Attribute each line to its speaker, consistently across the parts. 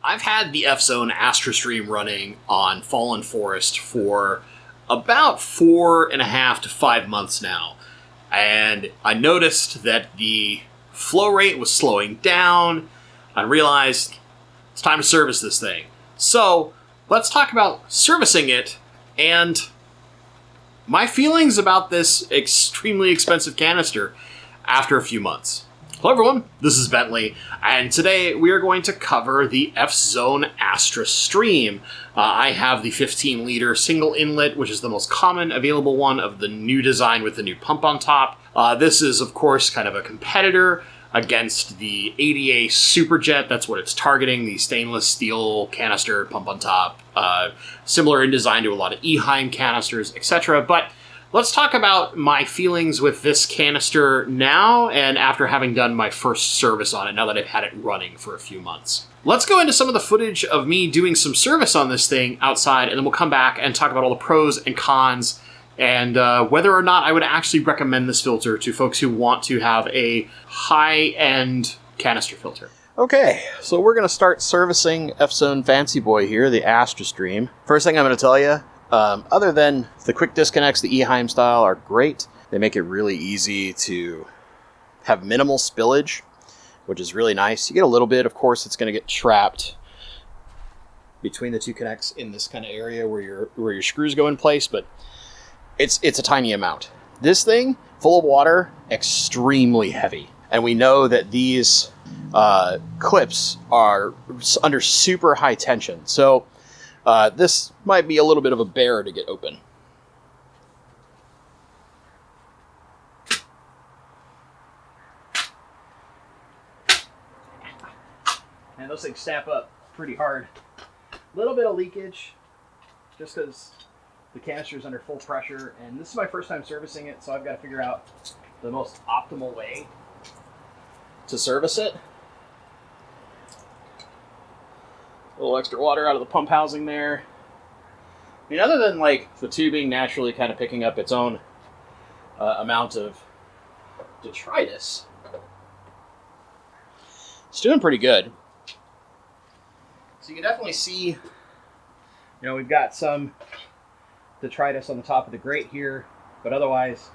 Speaker 1: I've had the Fzone AstraStream running on Fallen Forest for about 4.5 to 5 months now. And I noticed that the flow rate was slowing down. I realized it's time to service this thing. So let's talk about servicing it and my feelings about this extremely expensive canister after a few months. Hello everyone, this is Bentley, and today we are going to cover the Fzone AstraStream. I have the 15-liter single inlet, which is the most common available one of the new design with the new pump on top. This is, of course, kind of a competitor against the ADA SuperJet. That's what it's targeting, the stainless steel canister pump on top. Similar in design to a lot of Eheim canisters, etc. But let's talk about my feelings with this canister now and after having done my first service on it, now that I've had it running for a few months. Let's go into some of the footage of me doing some service on this thing outside, and then we'll come back and talk about all the pros and cons and whether or not I would actually recommend this filter to folks who want to have a high-end canister filter. Okay, so we're going to start servicing Fzone Fancy Boy here, the AstraStream. First thing I'm going to tell you, other than the quick disconnects, the Eheim style are great. They make it really easy to have minimal spillage, which is really nice. You get a little bit, of course, it's going to get trapped between the two connects in this kind of area where your screws go in place, but it's a tiny amount. This thing, full of water, extremely heavy. And we know that these clips are under super high tension. So this might be a little bit of a bear to get open. And those things snap up pretty hard. A little bit of leakage, just because the canister is under full pressure. And this is my first time servicing it, so I've got to figure out the most optimal way to service it. A little extra water out of the pump housing there. I mean, other than like the tubing naturally kind of picking up its own amount of detritus, it's doing pretty good. So you can definitely see, we've got some detritus on the top of the grate here, but otherwise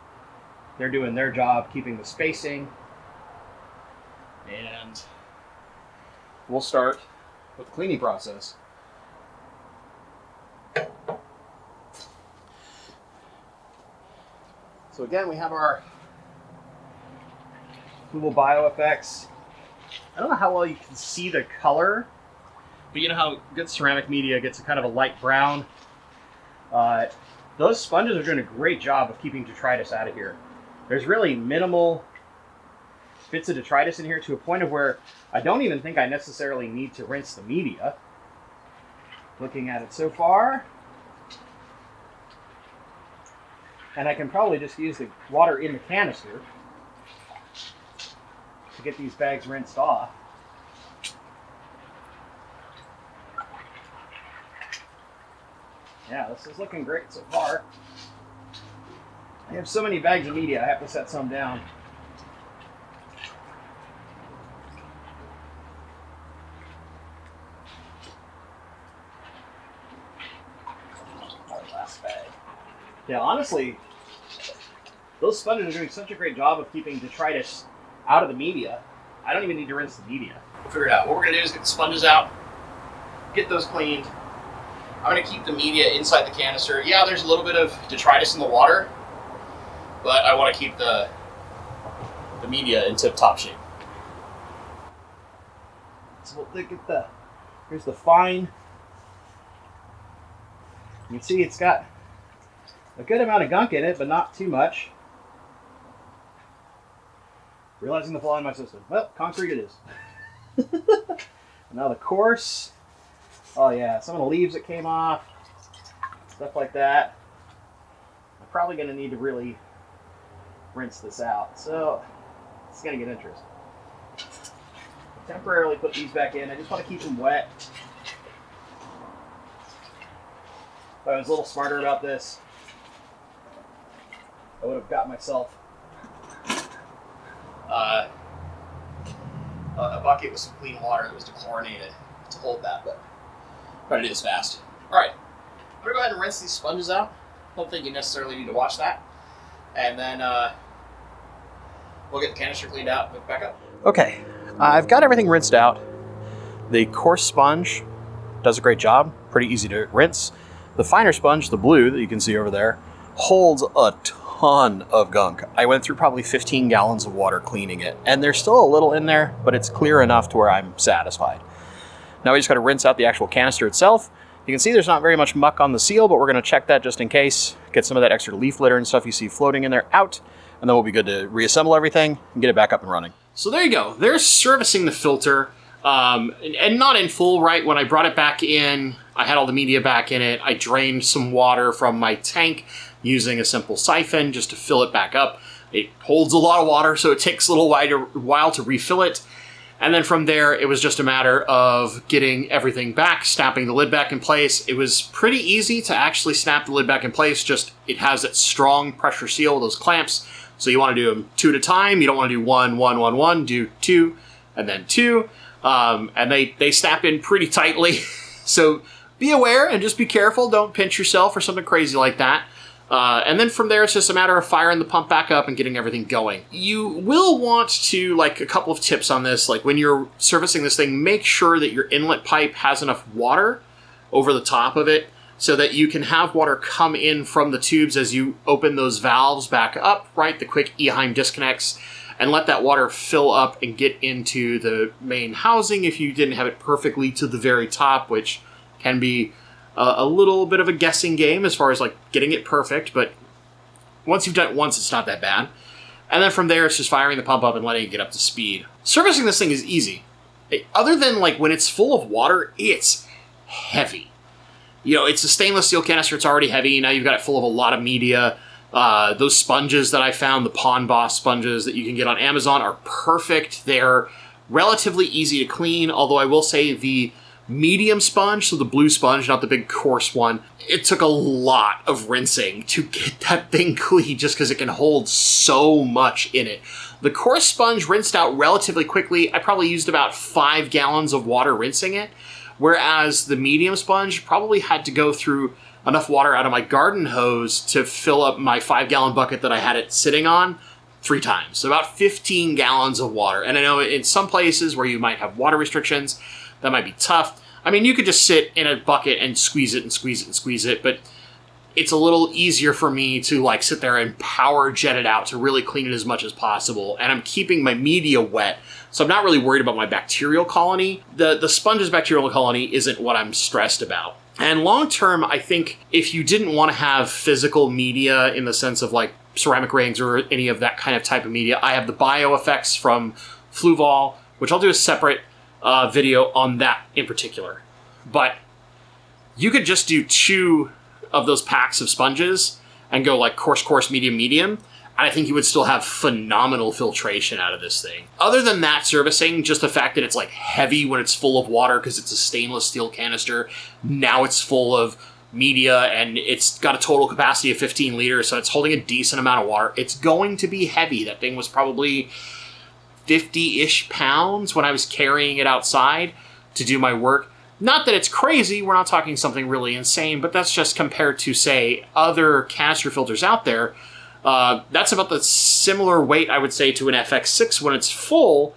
Speaker 1: they're doing their job keeping the spacing. And we'll start with the cleaning process. So again, we have our little bio effects. I don't know how well you can see the color, but you know how good ceramic media gets a kind of a light brown. Those sponges are doing a great job of keeping detritus out of here. There's really minimal bits of detritus in here to a point of where I don't even think I necessarily need to rinse the media. Looking at it so far. And I can probably just use the water in the canister to get these bags rinsed off. Yeah, this is looking great so far. I have so many bags of media, I have to set some down. Yeah, honestly, those sponges are doing such a great job of keeping detritus out of the media. I don't even need to rinse the media. We'll figure it out. What we're going to do is get the sponges out, get those cleaned. I'm going to keep the media inside the canister. Yeah, there's a little bit of detritus in the water, but I want to keep the media in tip-top shape. So we'll look at here's the fine. You can see it's got a good amount of gunk in it, but not too much. Realizing the flaw in my system. Well, concrete it is. Now the coarse. Oh yeah, some of the leaves that came off. Stuff like that. I'm probably going to need to really rinse this out. So, it's going to get interesting. Temporarily put these back in. I just want to keep them wet. If I was a little smarter about this, I would have got myself a bucket with some clean water that was dechlorinated to hold that, but try to do this fast. All right, I'm gonna go ahead and rinse these sponges out. Don't think you necessarily need to wash that. And then we'll get the canister cleaned out and hook back up. Okay, I've got everything rinsed out. The coarse sponge does a great job, pretty easy to rinse. The finer sponge, the blue that you can see over there, holds a ton of gunk. I went through probably 15 gallons of water cleaning it, and there's still a little in there, but it's clear enough to where I'm satisfied. Now we just gotta rinse out the actual canister itself. You can see there's not very much muck on the seal, but we're gonna check that just in case, get some of that extra leaf litter and stuff you see floating in there out, and then we'll be good to reassemble everything and get it back up and running. So there you go. There's servicing the filter, and not in full, right? When I brought it back in, I had all the media back in it. I drained some water from my tank using a simple siphon just to fill it back up. It holds a lot of water, so it takes a little while to refill it. And then from there, it was just a matter of getting everything back, snapping the lid back in place. It was pretty easy to actually snap the lid back in place. Just it has that strong pressure seal, those clamps. So you want to do them 2 at a time. You don't want to do 1, 1, 1, 1. Do 2, and then 2. And they snap in pretty tightly. So be aware and just be careful. Don't pinch yourself or something crazy like that. And then from there, it's just a matter of firing the pump back up and getting everything going. You will want to, like, a couple of tips on this, like when you're servicing this thing, make sure that your inlet pipe has enough water over the top of it so that you can have water come in from the tubes as you open those valves back up, right? The quick Eheim disconnects, and let that water fill up and get into the main housing if you didn't have it perfectly to the very top, which can be a little bit of a guessing game as far as like getting it perfect, but once you've done it once, it's not that bad. And then from there, it's just firing the pump up and letting it get up to speed. Servicing this thing is easy. Other than like when it's full of water, it's heavy. You know, it's a stainless steel canister, it's already heavy. Now you've got it full of a lot of media. Those sponges that I found, the Pond Boss sponges that you can get on Amazon, are perfect. They're relatively easy to clean, although I will say the medium sponge, so the blue sponge, not the big coarse one, it took a lot of rinsing to get that thing clean just because it can hold so much in it. The coarse sponge rinsed out relatively quickly. I probably used about 5 gallons of water rinsing it, whereas the medium sponge probably had to go through enough water out of my garden hose to fill up my 5-gallon bucket that I had it sitting on 3 times. So about 15 gallons of water. And I know in some places where you might have water restrictions, that might be tough. I mean, you could just sit in a bucket and squeeze it and squeeze it and squeeze it, but it's a little easier for me to like sit there and power jet it out to really clean it as much as possible. And I'm keeping my media wet, so I'm not really worried about my bacterial colony. The sponge's bacterial colony isn't what I'm stressed about. And long term, I think if you didn't want to have physical media in the sense of like ceramic rings or any of that kind of type of media, I have the bio effects from Fluval, which I'll do a separate video on that in particular. But you could just do 2 of those packs of sponges and go like coarse, medium, medium, and I think you would still have phenomenal filtration out of this thing. Other than that servicing, just the fact that it's like heavy when it's full of water because it's a stainless steel canister, now it's full of media and it's got a total capacity of 15 liters, so it's holding a decent amount of water. It's going to be heavy. That thing was probably 50-ish pounds when I was carrying it outside to do my work. Not that it's crazy, we're not talking something really insane, but that's just compared to, say, other canister filters out there. That's about the similar weight, I would say, to an FX6 when it's full.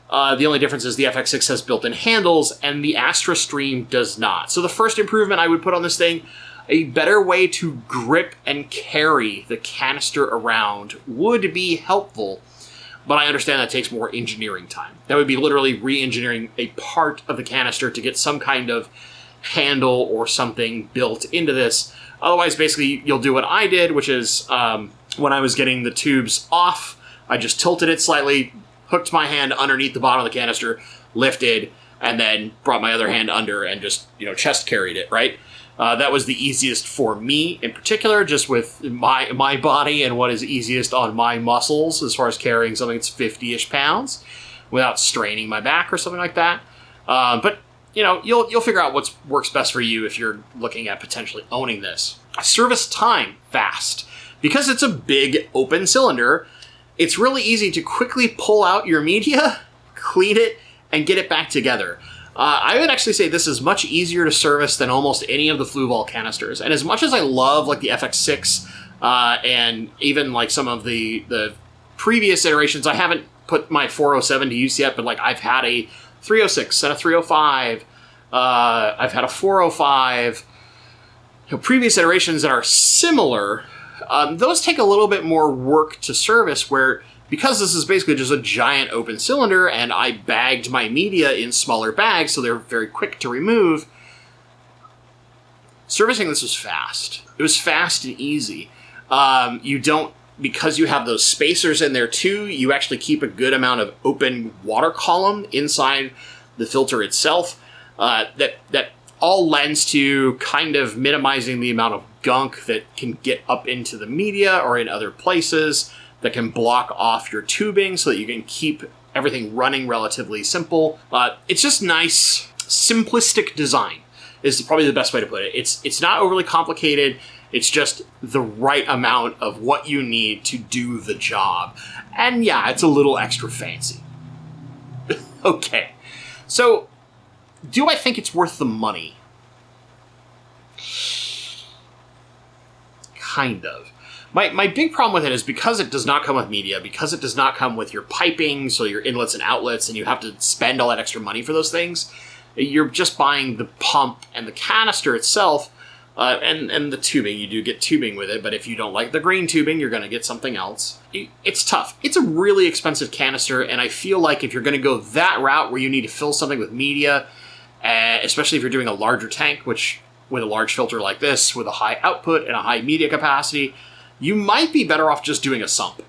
Speaker 1: The only difference is the FX6 has built-in handles, and the AstraStream does not. So the first improvement I would put on this thing, a better way to grip and carry the canister around would be helpful. But I understand that takes more engineering time. That would be literally re-engineering a part of the canister to get some kind of handle or something built into this. Otherwise, basically, you'll do what I did, which is when I was getting the tubes off, I just tilted it slightly, hooked my hand underneath the bottom of the canister, lifted, and then brought my other hand under and just, chest carried it, right? That was the easiest for me in particular, just with my body and what is easiest on my muscles as far as carrying something that's 50-ish pounds without straining my back or something like that. But you'll figure out what works best for you if you're looking at potentially owning this. Service time, fast. Because it's a big open cylinder, it's really easy to quickly pull out your media, clean it, and get it back together. I would actually say this is much easier to service than almost any of the Fluval canisters. And as much as I love like the FX6 and even like some of the previous iterations, I haven't put my 407 to use yet, but like I've had a 306 and a 305. I've had a 405. Previous iterations that are similar, those take a little bit more work to service, where because this is basically just a giant open cylinder and I bagged my media in smaller bags so they're very quick to remove, servicing this was fast. It was fast and easy. You don't, because you have those spacers in there too, you actually keep a good amount of open water column inside the filter itself. That all lends to kind of minimizing the amount of gunk that can get up into the media or in other places that can block off your tubing so that you can keep everything running relatively simple. It's just nice, simplistic design is probably the best way to put it. It's not overly complicated. It's just the right amount of what you need to do the job. And yeah, it's a little extra fancy. Okay, so do I think it's worth the money? Kind of. My big problem with it is because it does not come with media, because it does not come with your piping, so your inlets and outlets, and you have to spend all that extra money for those things, you're just buying the pump and the canister itself, and the tubing. You do get tubing with it, but if you don't like the green tubing, you're going to get something else. It's tough. It's a really expensive canister, and I feel like if you're going to go that route where you need to fill something with media, especially if you're doing a larger tank, which with a large filter like this, with a high output and a high media capacity, you might be better off just doing a sump.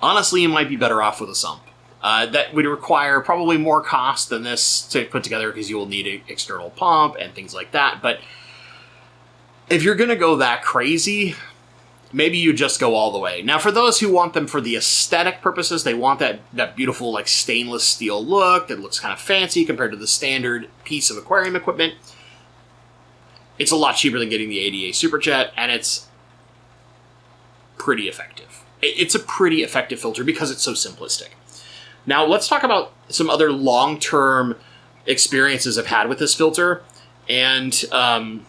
Speaker 1: Honestly, you might be better off with a sump. That would require probably more cost than this to put together because you will need an external pump and things like that. But if you're going to go that crazy, maybe you just go all the way. Now, for those who want them for the aesthetic purposes, they want that beautiful like stainless steel look that looks kind of fancy compared to the standard piece of aquarium equipment. It's a lot cheaper than getting the ADA SuperJet, and it's pretty effective. It's a pretty effective filter because it's so simplistic. Now, let's talk about some other long-term experiences I've had with this filter, and some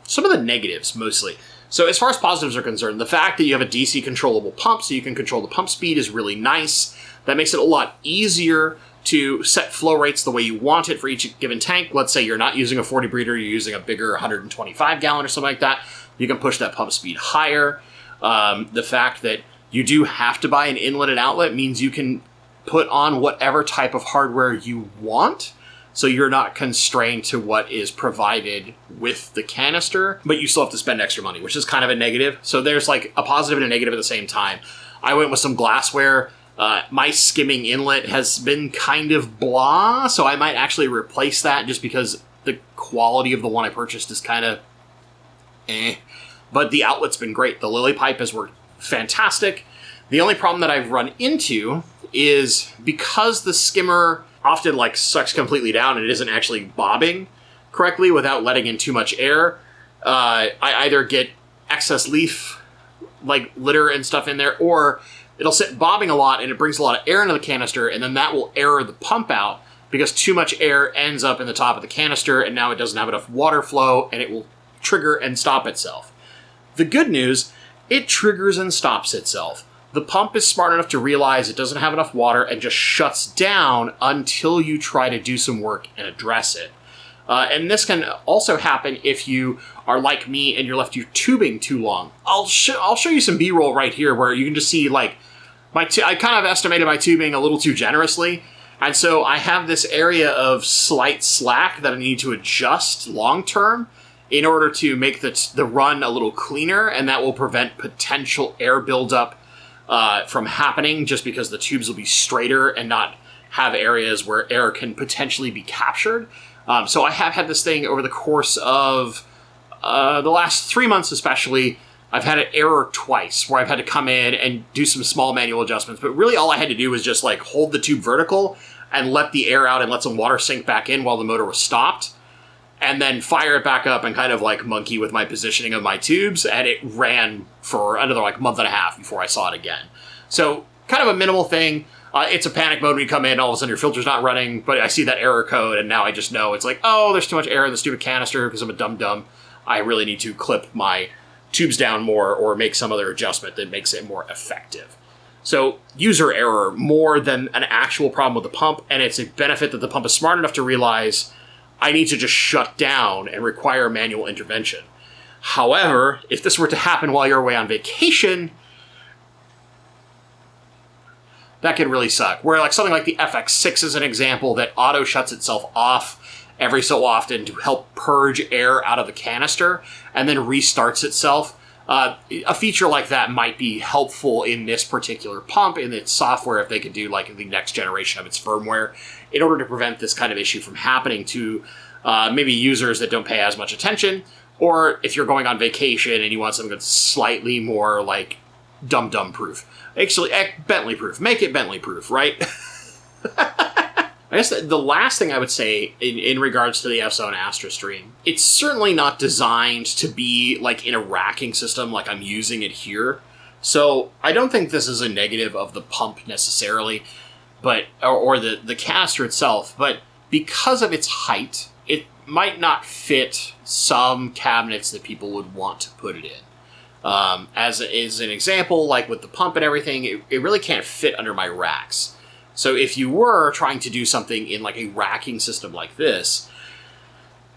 Speaker 1: of the negatives, mostly. So as far as positives are concerned, the fact that you have a DC controllable pump, so you can control the pump speed, is really nice. That makes it a lot easier to set flow rates the way you want it for each given tank. Let's say you're not using a 40 breeder, you're using a bigger 125 gallon or something like that. You can push that pump speed higher. The fact that you do have to buy an inlet and outlet means you can put on whatever type of hardware you want. So you're not constrained to what is provided with the canister, but you still have to spend extra money, which is kind of a negative. So there's like a positive and a negative at the same time. I went with some glassware. My skimming inlet has been kind of blah, so I might actually replace that just because the quality of the one I purchased is kind of But the outlet's been great. The Lily pipe has worked fantastic. The only problem that I've run into is because the skimmer often like sucks completely down and it isn't actually bobbing correctly without letting in too much air, I either get excess leaf like litter and stuff in there, or it'll sit bobbing a lot and it brings a lot of air into the canister, and then that will air the pump out because too much air ends up in the top of the canister and now it doesn't have enough water flow and it will trigger and stop itself. The good news, it triggers and stops itself. The pump is smart enough to realize it doesn't have enough water and just shuts down until you try to do some work and address it. And this can also happen if you are like me and you're left your tubing too long. I'll show you some B-roll right here where you can just see like I kind of estimated my tubing a little too generously. And so I have this area of slight slack that I need to adjust long term in order to make the run a little cleaner, and that will prevent potential air buildup from happening just because the tubes will be straighter and not have areas where air can potentially be captured. So I have had this thing over the course of the last 3 months especially. I've had an error twice where I've had to come in and do some small manual adjustments, but really all I had to do was just like hold the tube vertical and let the air out and let some water sink back in while the motor was stopped, and then fire it back up and kind of like monkey with my positioning of my tubes, and it ran for another like month and a half before I saw it again. So kind of a minimal thing. It's a panic mode when you come in, all of a sudden your filter's not running, but I see that error code, and now I just know it's like, oh, there's too much air in the stupid canister because I'm a dum-dum. I really need to clip my tubes down more or make some other adjustment that makes it more effective. So user error more than an actual problem with the pump, and it's a benefit that the pump is smart enough to realize I need to just shut down and require manual intervention. However, if this were to happen while you're away on vacation, that could really suck. Where like something like the FX6 is an example that auto shuts itself off every so often to help purge air out of the canister and then restarts itself. A feature like that might be helpful in this particular pump, in its software, if they could do like the next generation of its firmware, in order to prevent this kind of issue from happening to maybe users that don't pay as much attention, or if you're going on vacation and you want something that's slightly more like dum-dum proof. Actually, Bentley proof. Make it Bentley proof, right? I guess the last thing I would say in regards to the Fzone AstraStream, it's certainly not designed to be like in a racking system like I'm using it here. So I don't think this is a negative of the pump necessarily, but or the canister itself, but because of its height, it might not fit some cabinets that people would want to put it in. As an example, like with the pump and everything, it really can't fit under my racks. So if you were trying to do something in like a racking system like this,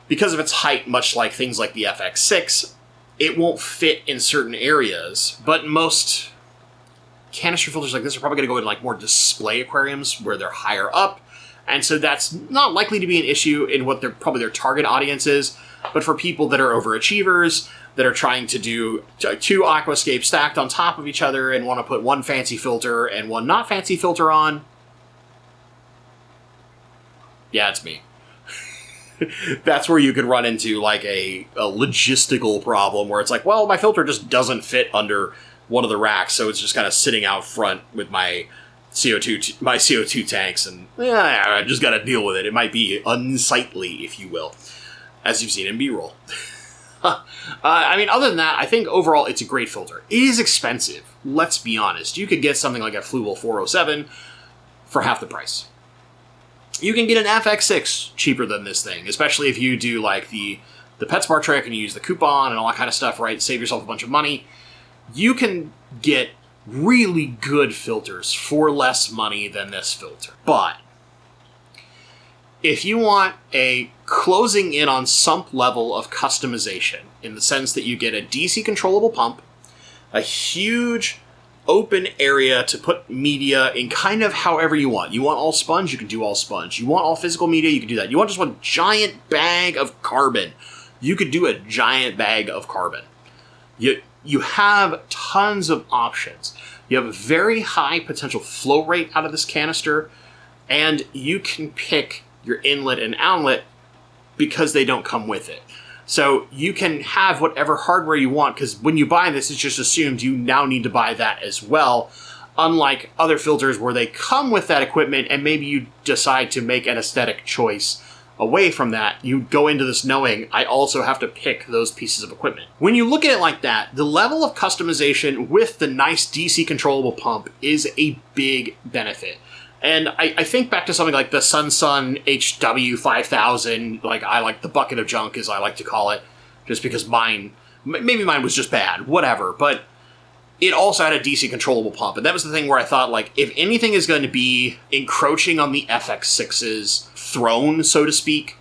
Speaker 1: because of its height, much like things like the FX6, it won't fit in certain areas. But most canister filters like this are probably going to go in like more display aquariums where they're higher up. And so that's not likely to be an issue in what probably their target audience is. But for people that are overachievers, that are trying to do two aquascapes stacked on top of each other and want to put one fancy filter and one not fancy filter on, yeah, it's me. That's where you could run into like a logistical problem where it's like, well, my filter just doesn't fit under one of the racks, so it's just kind of sitting out front with my CO2 tanks, and I just got to deal with it. It might be unsightly, if you will, as you've seen in B-roll. I mean, other than that, I think overall it's a great filter. It is expensive. Let's be honest. You could get something like a Fluval 407 for half the price. You can get an FX6 cheaper than this thing, especially if you do like the PetSmart trick and you use the coupon and all that kind of stuff, right? Save yourself a bunch of money. You can get really good filters for less money than this filter. But if you want a closing in on sump level of customization, in the sense that you get a DC controllable pump, a huge open area to put media in kind of however you want. You want all sponge, you can do all sponge. You want all physical media, you can do that. You want just one giant bag of carbon, you could do a giant bag of carbon. You have tons of options. You have a very high potential flow rate out of this canister, and you can pick your inlet and outlet because they don't come with it. So you can have whatever hardware you want, because when you buy this, it's just assumed you now need to buy that as well. Unlike other filters where they come with that equipment and maybe you decide to make an aesthetic choice away from that, you go into this knowing I also have to pick those pieces of equipment. When you look at it like that, the level of customization with the nice DC controllable pump is a big benefit. And I think back to something like the Sun HW5000, like I like the bucket of junk, as I like to call it, just because maybe mine was just bad, whatever, but it also had a DC controllable pump, and that was the thing where I thought, like, if anything is going to be encroaching on the FX6's throne, so to speak,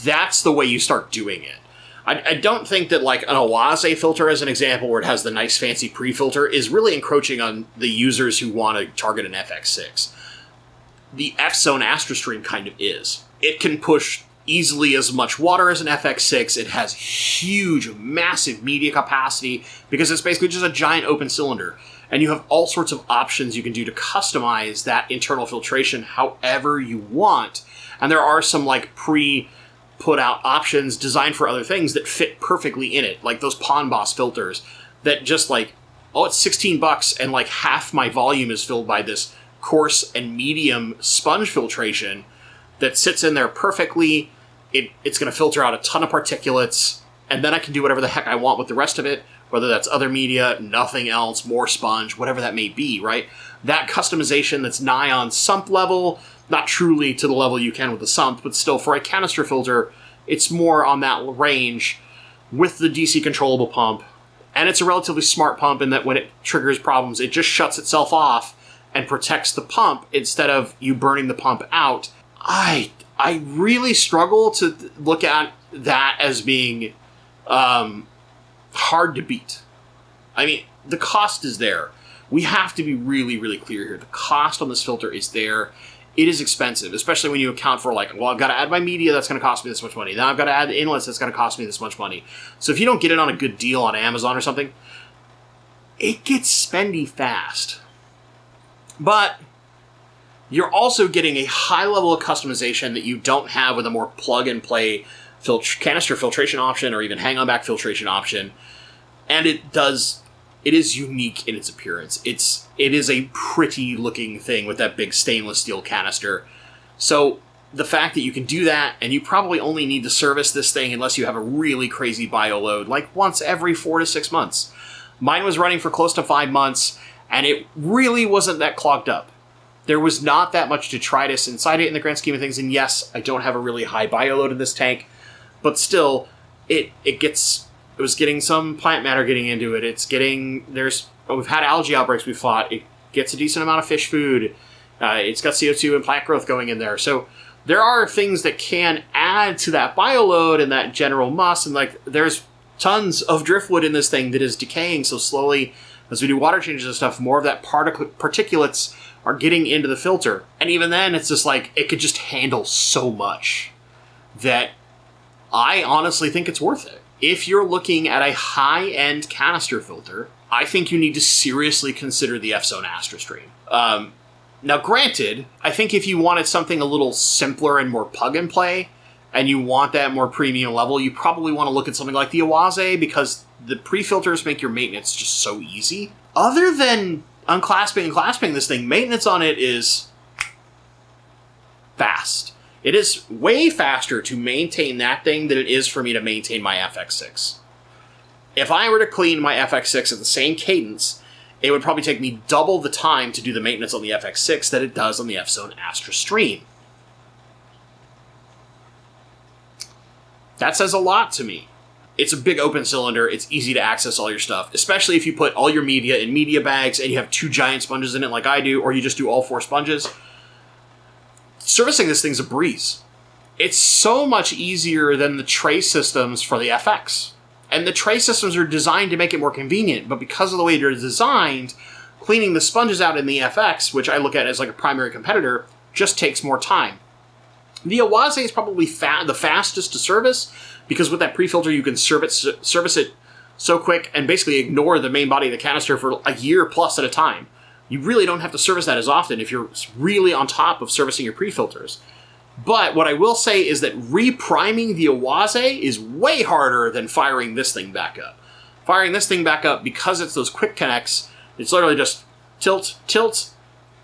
Speaker 1: that's the way you start doing it. I don't think that, like, an Oase filter, as an example, where it has the nice fancy pre-filter, is really encroaching on the users who want to target an FX6. The Fzone AstraStream kind of is. It can push easily as much water as an FX6. It has huge, massive media capacity because it's basically just a giant open cylinder. And you have all sorts of options you can do to customize that internal filtration however you want. And there are some like pre-put out options designed for other things that fit perfectly in it. Like those Pond Boss filters that just like, oh, it's $16 and like half my volume is filled by this coarse and medium sponge filtration that sits in there perfectly. It's going to filter out a ton of particulates, and then I can do whatever the heck I want with the rest of it. whether that's other media, nothing else, more sponge, whatever that may be, right? That customization that's nigh on sump level, not truly to the level you can with the sump, but still for a canister filter, it's more on that range with the DC controllable pump. And it's a relatively smart pump in that when it triggers problems, it just shuts itself off and protects the pump instead of you burning the pump out. I really struggle to look at that as being hard to beat. I mean, the cost is there. We have to be really, really clear here. The cost on this filter is there. It is expensive, especially when you account for like, well, I've got to add my media, that's going to cost me this much money. Now I've got to add the inlets, that's going to cost me this much money. So if you don't get it on a good deal on Amazon or something, it gets spendy fast. But you're also getting a high level of customization that you don't have with a more plug-and-play canister filtration option or even hang-on-back filtration option. And it is unique in its appearance. It is a pretty looking thing with that big stainless steel canister. So the fact that you can do that, and you probably only need to service this thing unless you have a really crazy bio load, like once every 4 to 6 months. Mine was running for close to 5 months, and it really wasn't that clogged up. There was not that much detritus inside it in the grand scheme of things, and yes, I don't have a really high bio load in this tank, but still, it was getting some plant matter getting into it. We've had algae outbreaks we've fought. It gets a decent amount of fish food. It's got CO2 and plant growth going in there. So there are things that can add to that bio load and that general muss. And like, there's tons of driftwood in this thing that is decaying so slowly. As we do water changes and stuff, more of that particulates are getting into the filter. And even then, it's just like, it could just handle so much that I honestly think it's worth it. If you're looking at a high-end canister filter, I think you need to seriously consider the Fzone AstraStream. Now, granted, I think if you wanted something a little simpler and more plug-and-play, and you want that more premium level, you probably want to look at something like the Awase, because the pre-filters make your maintenance just so easy. Other than unclasping and clasping this thing, maintenance on it is fast. It is way faster to maintain that thing than it is for me to maintain my FX6. If I were to clean my FX6 at the same cadence, it would probably take me double the time to do the maintenance on the FX6 that it does on the Fzone AstraStream. That says a lot to me. It's a big open cylinder. It's easy to access all your stuff, especially if you put all your media in media bags and you have 2 giant sponges in it like I do, or you just do all 4 sponges. Servicing this thing's a breeze. It's so much easier than the tray systems for the FX. And the tray systems are designed to make it more convenient, but because of the way they're designed, cleaning the sponges out in the FX, which I look at as like a primary competitor, just takes more time. The Awase is probably the fastest to service, because with that pre-filter you can service it so quick and basically ignore the main body of the canister for a year plus at a time. You really don't have to service that as often if you're really on top of servicing your pre-filters. But what I will say is that repriming the Awase is way harder than firing this thing back up. Firing this thing back up, because it's those quick connects, it's literally just tilt,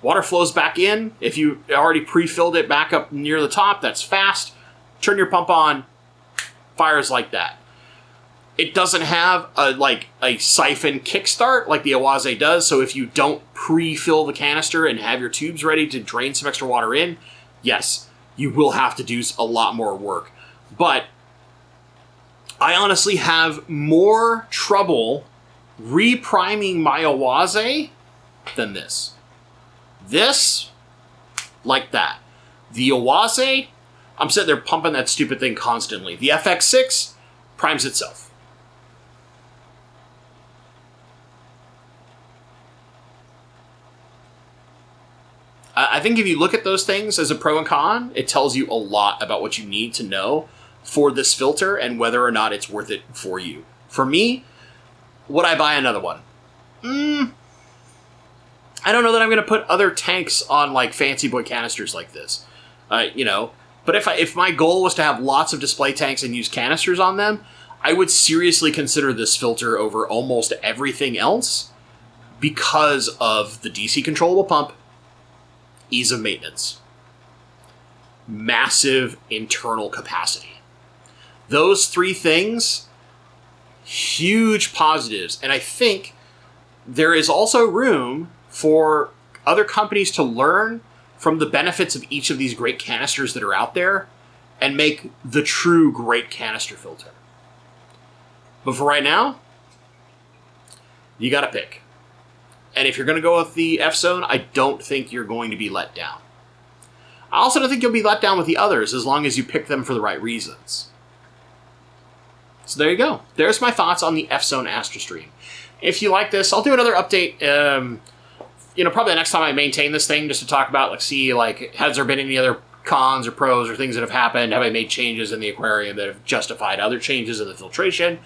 Speaker 1: water flows back in. If you already pre-filled it back up near the top, that's fast. Turn your pump on, fires like that. It doesn't have a siphon kickstart like the Awase does, so if you don't pre-fill the canister and have your tubes ready to drain some extra water in, yes, you will have to do a lot more work. But I honestly have more trouble repriming my Awase than this. This, like that. The Awase, I'm sitting there pumping that stupid thing constantly. The FX6 primes itself. I think if you look at those things as a pro and con, it tells you a lot about what you need to know for this filter and whether or not it's worth it for you. For me, would I buy another one? I don't know that I'm going to put other tanks on like fancy boy canisters like this. But if my goal was to have lots of display tanks and use canisters on them, I would seriously consider this filter over almost everything else because of the DC controllable pump, ease of maintenance, massive internal capacity. Those 3 things huge positives. And I think there is also room for other companies to learn from the benefits of each of these great canisters that are out there and make the true great canister filter. But for right now, you got to pick. And if you're going to go with the Fzone, I don't think you're going to be let down. I also don't think you'll be let down with the others as long as you pick them for the right reasons. So there you go. There's my thoughts on the Fzone AstraStream. If you like this, I'll do another update, probably the next time I maintain this thing, just to talk about, has there been any other cons or pros or things that have happened? Have I made changes in the aquarium that have justified other changes in the filtration,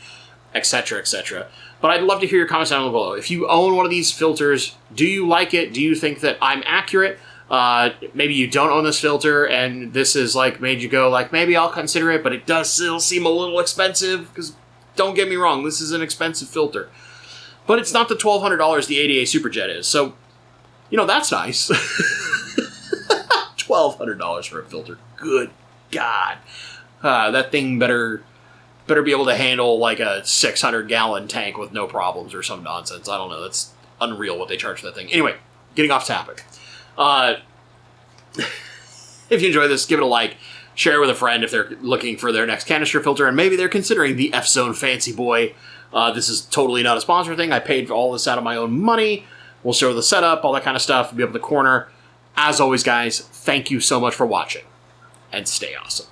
Speaker 1: etc., etc.? But I'd love to hear your comments down below. If you own one of these filters, do you like it? Do you think that I'm accurate? Maybe you don't own this filter and this is made you go maybe I'll consider it, but it does still seem a little expensive, because don't get me wrong, this is an expensive filter. But it's not the $1,200 the ADA SuperJet is, so, that's nice. $1,200 for a filter. Good God. That thing better be able to handle a 600-gallon tank with no problems or some nonsense. I don't know. That's unreal what they charge for that thing. Anyway, getting off topic. If you enjoy this, give it a like. Share with a friend if they're looking for their next canister filter, and maybe they're considering the Fzone Fancy Boy. This is totally not a sponsor thing. I paid for all this out of my own money. We'll show the setup, all that kind of stuff, be able to corner. As always, guys, thank you so much for watching, and stay awesome.